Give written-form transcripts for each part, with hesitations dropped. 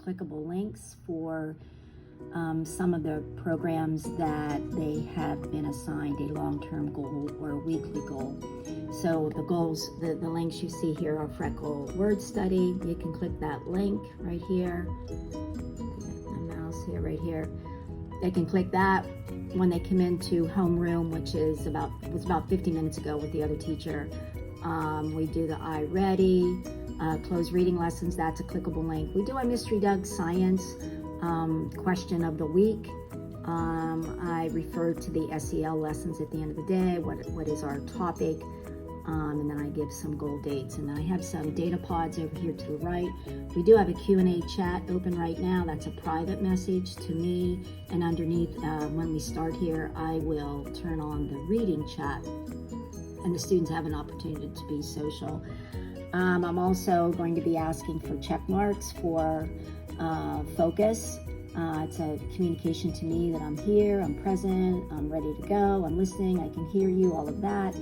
clickable links for some of the programs that they have been assigned a long-term goal or a weekly goal. So the goals, the links you see here are Freckle Word Study. You can click that link right here. My mouse here, right here. They can click that when they come into homeroom, which was about 50 minutes ago with the other teacher. We do the iReady, closed reading lessons. That's a clickable link. We do our Mystery Doug Science question of the week. I refer to the SEL lessons at the end of the day. What is our topic? And then I give some goal dates. And then I have some data pods over here to the right. We do have a Q&A chat open right now. That's a private message to me. And underneath, when we start here, I will turn on the reading chat. And the students have an opportunity to be social. I'm also going to be asking for check marks for focus. It's a communication to me that I'm here, I'm present, I'm ready to go, I'm listening, I can hear you, all of that.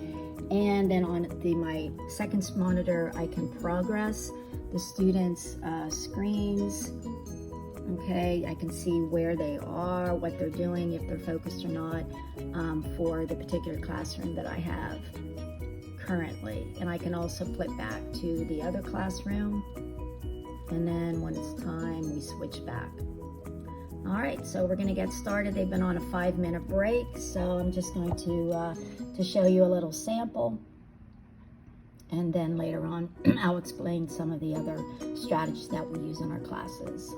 And then on my second monitor, I can progress the students' screens. Okay, I can see where they are, what they're doing, if they're focused or not, for the particular classroom that I have currently. And I can also flip back to the other classroom. And then when it's time, we switch back. All right, so we're gonna get started. They've been on a 5-minute break, so I'm just going to show you a little sample. And then later on, I'll explain some of the other strategies that we use in our classes.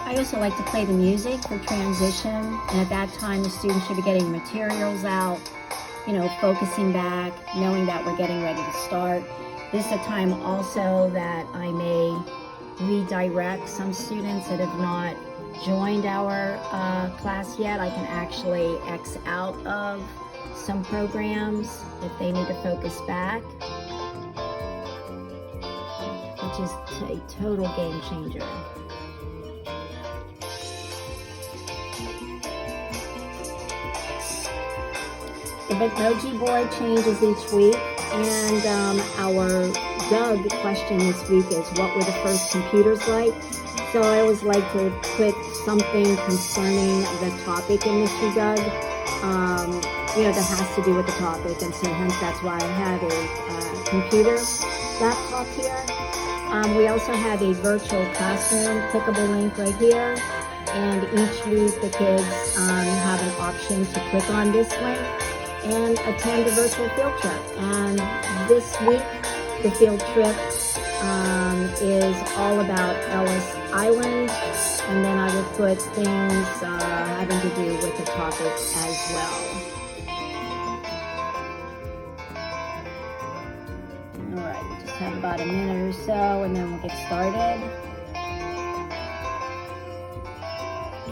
I also like to play the music for transition, and at that time the students should be getting materials out, focusing back, knowing that we're getting ready to start. This is a time also that I may redirect some students that have not joined our class yet. I can actually X out of some programs if they need to focus back, which is a total game changer. The Bitmoji board changes each week, and our Doug question this week is, what were the first computers like? So I always like to put something concerning the topic in Mystery Doug, that has to do with the topic, and so hence that's why I have a computer laptop here. We also have a virtual classroom clickable link right here, and each week the kids have an option to click on this link and attend a virtual field trip. And this week, the field trip is all about Ellis Island, and then I will put things having to do with the topic as well. All right, we just have about a minute or so, and then we'll get started.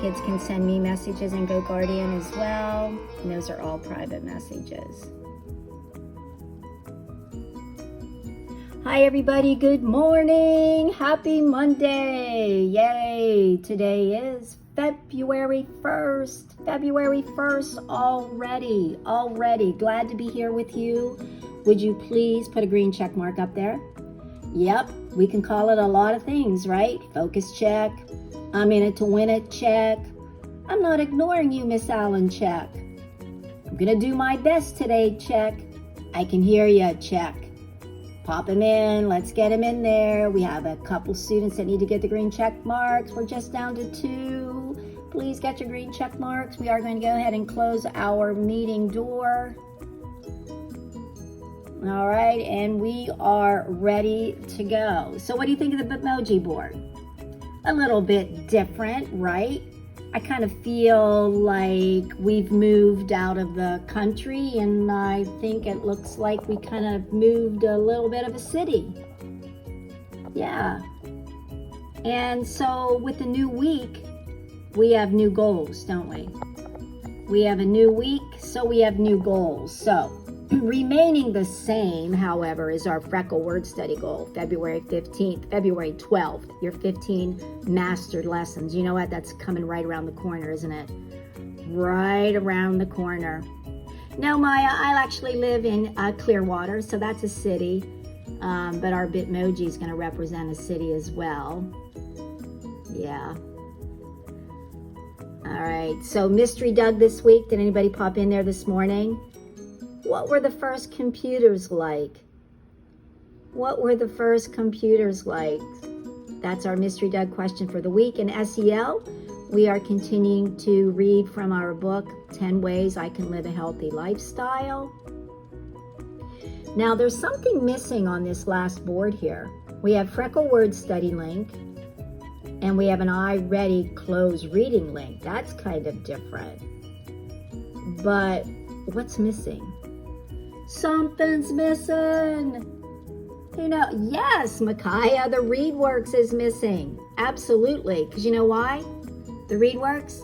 Kids can send me messages in GoGuardian as well, and those are all private messages. Hi everybody, good morning, happy Monday, yay! Today is February 1st. February 1st already. Glad to be here with you. Would you please put a green check mark up there? Yep, we can call it a lot of things, right? Focus check. I'm in it to win it check. I'm not ignoring you, Miss Allen check. I'm gonna do my best today check. I can hear you check. Pop him in, let's get him in there. We have a couple students that need to get the green check marks. We're just down to 2. Please get your green check marks. We are going to go ahead and close our meeting door. All right, and we are ready to go. So what do you think of the Bitmoji board? A little bit different, right? I kind of feel like we've moved out of the country, and I think it looks like we kind of moved a little bit of a city. Yeah. And so with the new week, we have new goals, don't we? We have a new week, so we have new goals. So remaining the same, however, is our Freckle word study goal, February 15th, February 12th, your 15 mastered lessons. You know what? That's coming right around the corner, isn't it? Right around the corner. No, Maya, I actually live in Clearwater, so that's a city, but our Bitmoji is going to represent a city as well. Yeah. All right, so Mystery Doug this week. Did anybody pop in there this morning? What were the first computers like? What were the first computers like? That's our Mystery Doug question for the week. In SEL, we are continuing to read from our book, 10 Ways I Can Live a Healthy Lifestyle. Now, there's something missing on this last board here. We have Freckle word study link, and we have an I Ready Close reading link. That's kind of different. But what's missing? Something's missing. You know, yes, Micaiah, the ReadWorks is missing. Absolutely. Because you know why? The ReadWorks.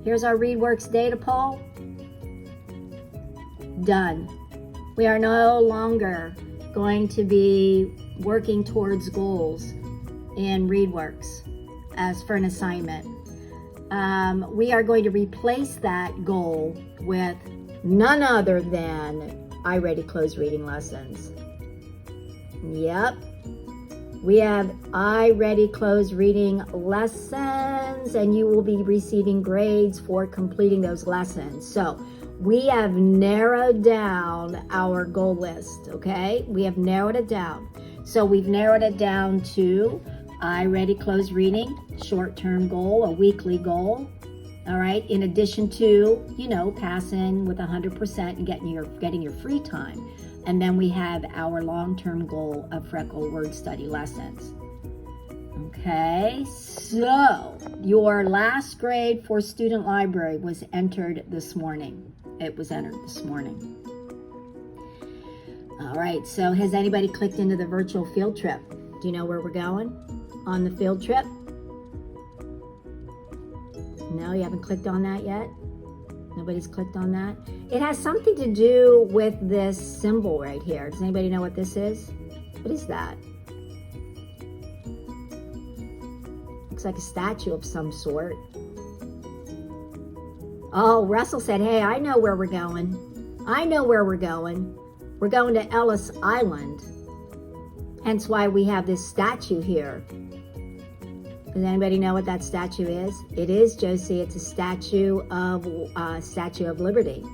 Here's our ReadWorks data poll. Done. We are no longer going to be working towards goals in ReadWorks as for an assignment. We are going to replace that goal with none other than I Ready Close reading lessons. Yep. We have I Ready Close reading lessons, and you will be receiving grades for completing those lessons. So we have narrowed down our goal list, okay? We have narrowed it down. So we've narrowed it down to I Ready Close reading, short-term goal, a weekly goal. All right, in addition to, you know, passing with 100% and getting your free time. And then we have our long-term goal of Freckle word study lessons. Okay, so your last grade for student library was entered this morning. It was entered this morning. All right, so has anybody clicked into the virtual field trip? Do you know where we're going on the field trip? No, you haven't clicked on that yet? Nobody's clicked on that? It has something to do with this symbol right here. Does anybody know what this is? What is that? Looks like a statue of some sort. Oh, Russell said, hey, I know where we're going. I know where we're going. We're going to Ellis Island. Hence why we have this statue here. Does anybody know what that statue is? It is, Josie. It's a Statue of Liberty.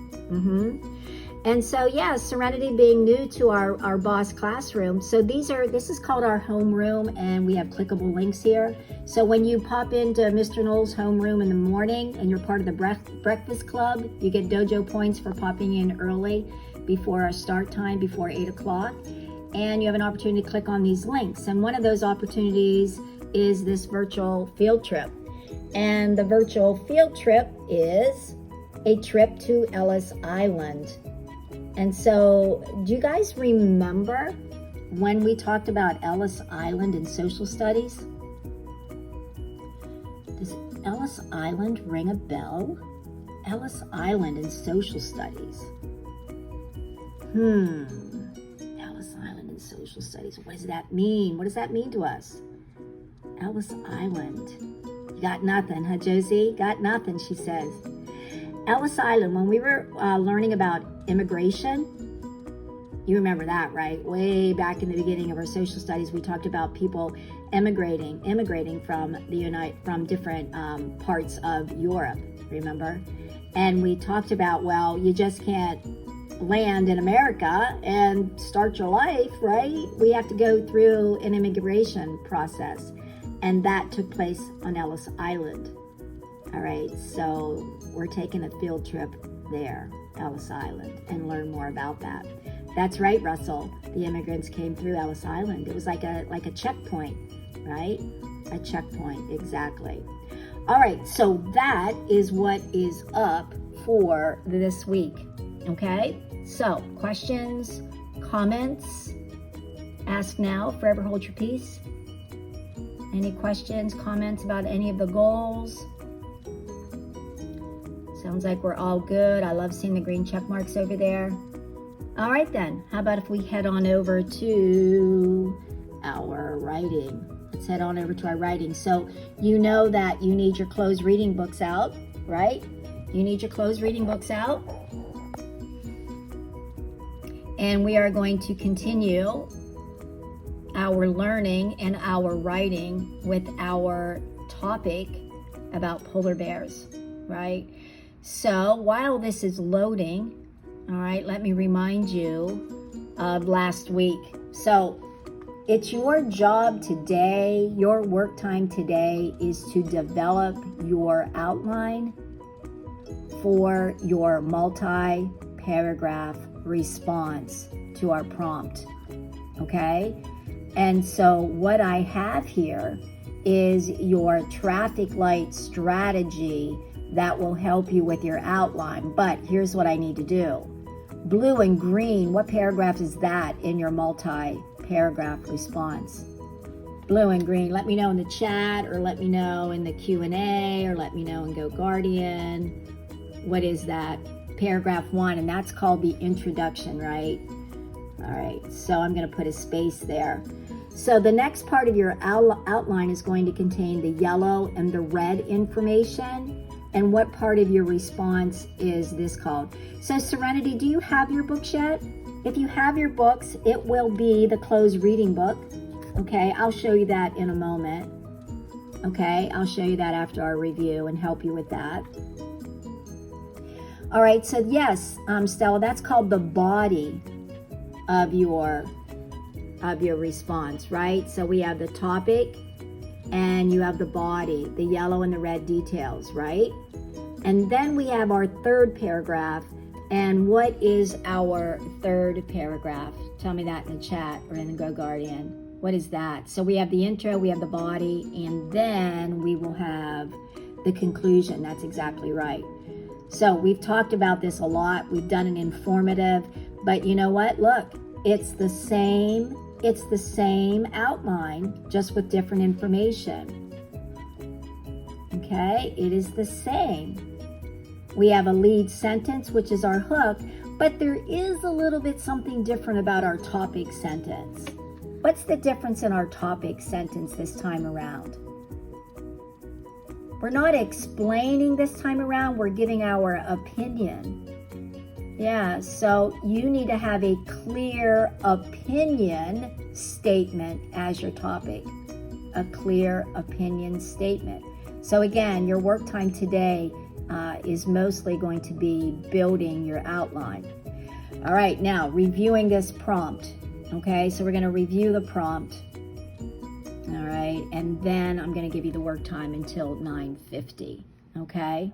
And so, yeah, Serenity being new to our boss classroom. So this is called our homeroom, and we have clickable links here. So when you pop into Mr. Knoll's homeroom in the morning and you're part of the breakfast club, you get dojo points for popping in early before our start time, before 8 o'clock. And you have an opportunity to click on these links. And one of those opportunities is this virtual field trip. And the virtual field trip is a trip to Ellis Island. And so, do you guys remember when we talked about Ellis Island in social studies? Does Ellis Island ring a bell? Ellis Island in social studies. Ellis Island in social studies. What does that mean? What does that mean to us? Ellis Island. Got nothing, huh, Josie? Got nothing, she says. Ellis Island, when we were learning about immigration, you remember that, right? Way back in the beginning of our social studies, we talked about people immigrating from different parts of Europe, remember? And we talked about, well, you just can't land in America and start your life, right? We have to go through an immigration process. And that took place on Ellis Island. All right, so we're taking a field trip there, Ellis Island, and learn more about that. That's right, Russell. The immigrants came through Ellis Island. It was like a checkpoint, right? A checkpoint, exactly. All right, so that is what is up for this week, okay? So, questions, comments, ask now, forever hold your peace. Any questions, comments about any of the goals? Sounds like we're all good. I love seeing the green check marks over there. All right then, how about if we head on over to our writing? Let's head on over to our writing. So you know that you need your closed reading books out, right? You need your closed reading books out. And we are going to continue our learning and our writing with our topic about polar bears, right? So while this is loading, all right, let me remind you of last week. So it's your job today, your work time today is to develop your outline for your multi-paragraph response to our prompt, okay? And so what I have here is your traffic light strategy that will help you with your outline. But here's what I need to do. Blue and green, what paragraph is that in your multi-paragraph response? Blue and green, let me know in the chat, or let me know in the Q&A, or let me know in Go Guardian. What is that? Paragraph 1, and that's called the introduction, right? All right, so I'm going to put a space there. So the next part of your outline is going to contain the yellow and the red information. And what part of your response is this called? So Serenity, do you have your books yet? If you have your books, it will be the closed reading book. Okay, I'll show you that in a moment. Okay, I'll show you that after our review and help you with that. All right, so yes, Stella, that's called the body of your response, right? So we have the topic and you have the body, the yellow and the red details, right? And then we have our third paragraph. And what is our third paragraph? Tell me that in the chat or in the Go Guardian. What is that? So we have the intro, we have the body, and then we will have the conclusion. That's exactly right. So we've talked about this a lot. We've done an informative, but you know what? Look, it's the same outline, just with different information. Okay, it is the same. We have a lead sentence, which is our hook, but there is a little bit something different about our topic sentence. What's the difference in our topic sentence this time around? We're not explaining this time around, we're giving our opinion. Yeah, so you need to have a clear opinion statement as your topic. A clear opinion statement. So again, your work time today is mostly going to be building your outline. All right, now reviewing this prompt. Okay, so we're going to review the prompt. All right, and then I'm going to give you the work time until 9:50. Okay.